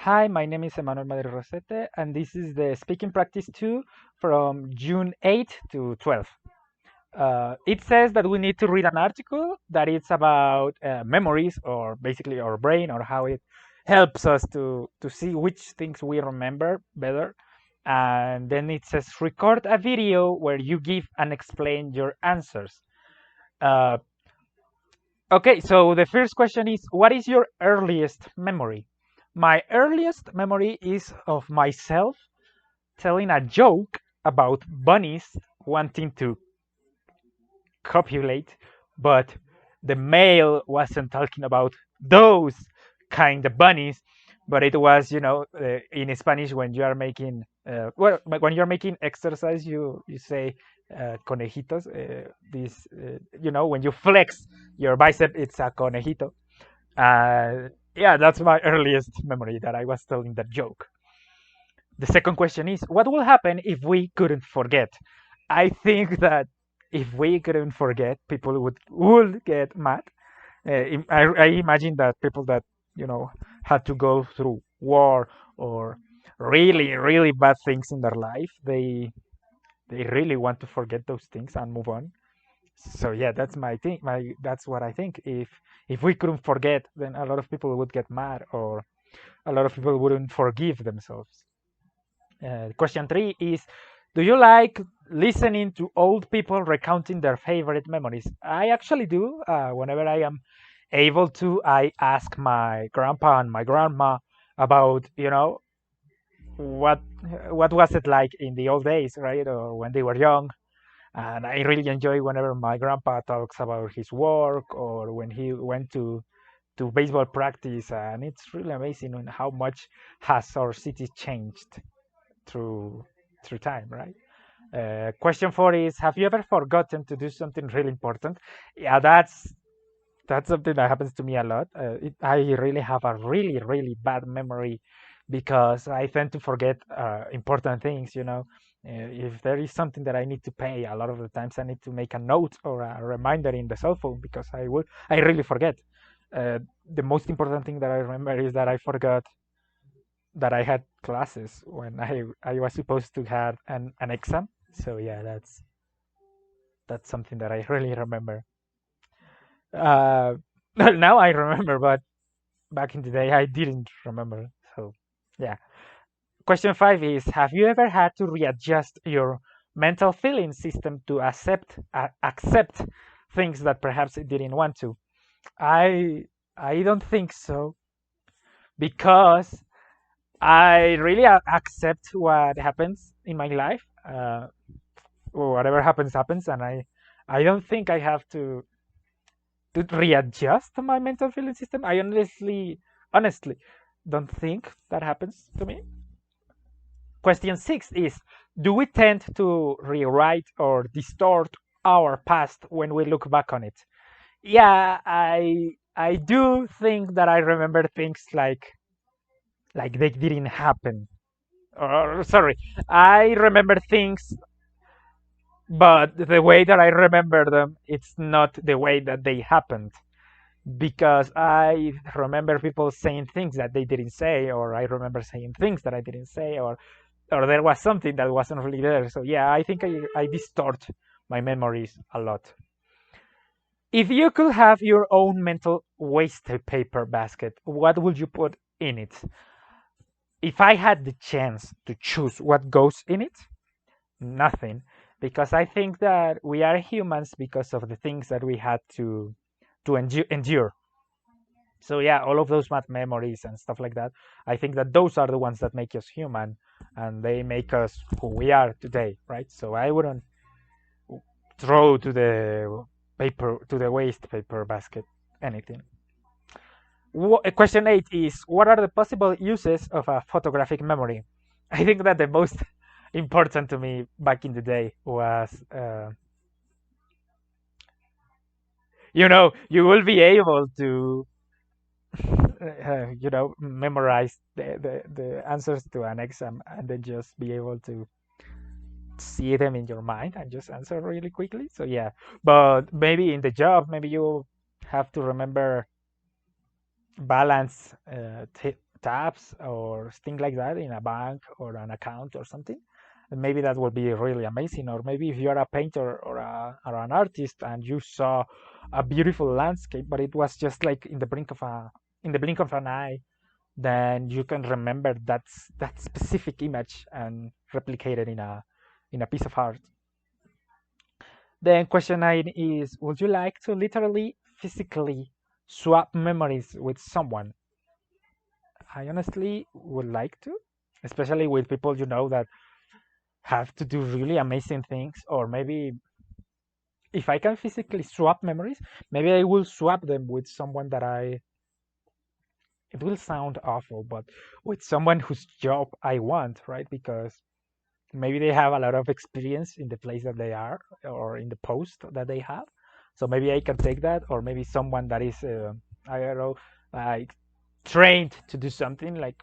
Hi, my name is Emmanuel Madrid Rosete, and this is the speaking practice 2 from June 8 to 12. It says that we need to read an article that it's about memories, or basically our brain, or how it helps us to see which things we remember better. And then it says record a video where you give and explain your answers. Uh, Okay, so the first question is, what is your earliest memory? My earliest memory is of myself telling a joke about bunnies wanting to copulate, but the male wasn't talking about those kind of bunnies, but it was, in Spanish when you are making, when you're making exercise, you say conejitos. When you flex your bicep, it's a conejito. Yeah, that's my earliest memory that I was telling that joke. The second question is, what will happen if we couldn't forget? I think that if we couldn't forget, people would get mad. I imagine that people that had to go through war or really really bad things in their life, they really want to forget those things and move on. So yeah, that's my thing. That's what I think. If we couldn't forget, then a lot of people would get mad, or a lot of people wouldn't forgive themselves. Question three is, do you like listening to old people recounting their favorite memories? I actually do. Whenever I am able to, I ask my grandpa and my grandma about, what what was it like in the old days, right, or when they were young. And I really enjoy whenever my grandpa talks about his work or when he went to baseball practice, and it's really amazing on how much has our city changed through through time, right? Question four is: have you ever forgotten to do something really important? Yeah, that's something that happens to me a lot. I really have a really really bad memory because I tend to forget important things. If there is something that I need to pay, a lot of the times I need to make a note or a reminder in the cell phone because I really forget. The most important thing that I remember is that I forgot that I had classes when I was supposed to have an exam. So yeah, that's something that I really remember. Uh, now I remember, but back in the day I didn't remember. So yeah. Question five is: have you ever had to readjust your mental feeling system to accept things that perhaps it didn't want to? I I don't think so because I really accept what happens in my life. Whatever happens happens, and I don't think I have to readjust my mental feeling system. I honestly don't think that happens to me. Question six is: do we tend to rewrite or distort our past when we look back on it? Yeah, I do think that I remember things like they didn't happen. Or sorry, I remember things, but the way that I remember them, it's not the way that they happened. Because I remember people saying things that they didn't say, or I remember saying things that I didn't say, or there was something that wasn't really there. So yeah, I think I distort my memories a lot. If you could have your own mental waste paper basket, what would you put in it? If I had the chance to choose what goes in it, nothing, because I think that we are humans because of the things that we had to endure. So yeah, all of those bad memories and stuff like that, I think that those are the ones that make us human, and they make us who we are today, right? So I wouldn't throw to the waste paper basket anything. Question 8 is: what are the possible uses of a photographic memory? I think that the most important to me back in the day was you will be able to memorize the answers to an exam and then just be able to see them in your mind and just answer really quickly. So yeah, but maybe in the job, maybe you have to remember balance tabs or things like that in a bank or an account or something. And maybe that would be really amazing. Or maybe if you're a painter or an artist and you saw a beautiful landscape, but it was just like in the blink of an eye, then you can remember that specific image and replicate it in a piece of art. Then question 9 is: would you like to literally, physically swap memories with someone? I honestly would like to, especially with people that have to do really amazing things, or maybe if I can physically swap memories, maybe I will swap them with someone that it will sound awful, but with someone whose job I want, right? Because maybe they have a lot of experience in the place that they are or in the post that they have. So maybe I can take that, or maybe someone that is, I don't know, like trained to do something like,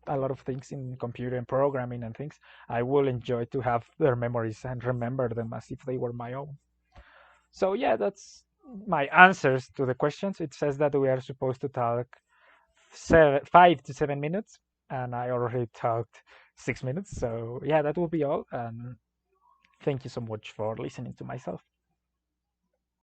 a lot of things in computer and programming and things. I will enjoy to have their memories and remember them as if they were my own. So yeah, that's my answers to the questions. It says that we are supposed to talk 5 to 7 minutes, and I already talked 6 minutes. So yeah, that will be all. And thank you so much for listening to myself.